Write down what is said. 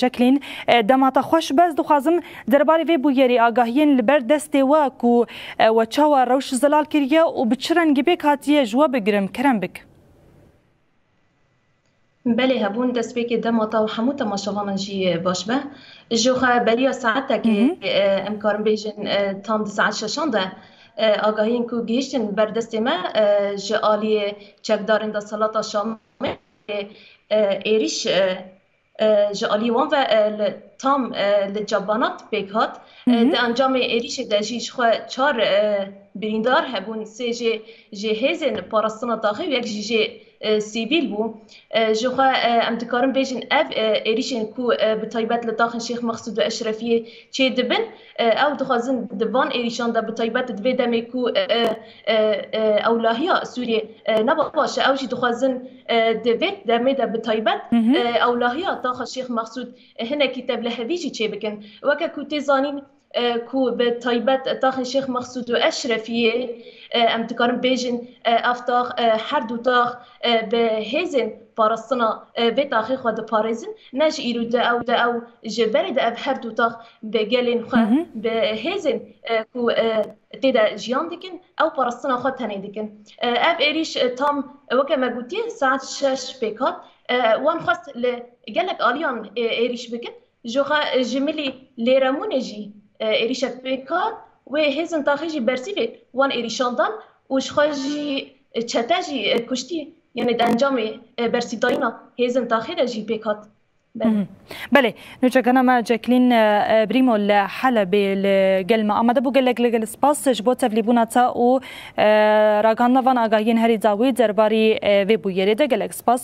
جکلین دمات خوش بس دخوازم درباره وی بویری آگاهین لبر دست و چاوا روش زلال کریه و بچرنگی بک هاتیه جوا بگرم کرم بک. بله هبون دست بک دماتا و همو تماشاوا من جی باش به جوخه بریا ساعته که امکارم بیجن تام ساعت ششانده آگاهین کو گیشتن بر دست ما جالی چکدارن دا سلاتا شام ایریش جالی وان و تام لجبانات بکات ده انجام ایریش دجیش خو چار بریندار هبون سه جهازن پاراستنا داخل یک جه سیبیل بو جوخا ام دکارم بیجن اف ایریشن کو بتایبت لداخل شیخ مقصود و اشرفیه چه دبن او دخوازن دبان ایریشان دا بتایبت دوی دمی کو اولاهیا سوریه نبا باشه او جی دخوازن دوید دمی دا بتایبت اولاهیا داخل شیخ مقصود هنه کتاب لحویجی چه بکن وکا کو تیزانین کو به تایبت داخل شیخ مقصود و اشرفیه ام دکارم بیجن افتاق هر دو تاق به هزن پارستنا به تاخی خود پارزن نج ایرو ده او جبر ده هر دو تاق به گلین خود به هزن کو تیدا جیان دکن او پارستنا خود تنه دکن اف ایریش تام وکه مگوتی ساعت 6 پیکات وان خواست لگلک آلیان ایریش بکن جوخا جملی لیرمون جی ایریش پیکات و هزن تاخیجی برسیفه وان ایریشاندان وش خواهی چتاجی کشتی یعنی انجام برسیداینا هزن تاخیر جی پیکات. بله نوچگانا ما جکلین بریمو لحلب لگل ما آمده بو گلک لگل سپاس جبو تفلیبونا تا و راگان نوان آگاهین هری زاوی درباری وی بو یریده گلک سپاس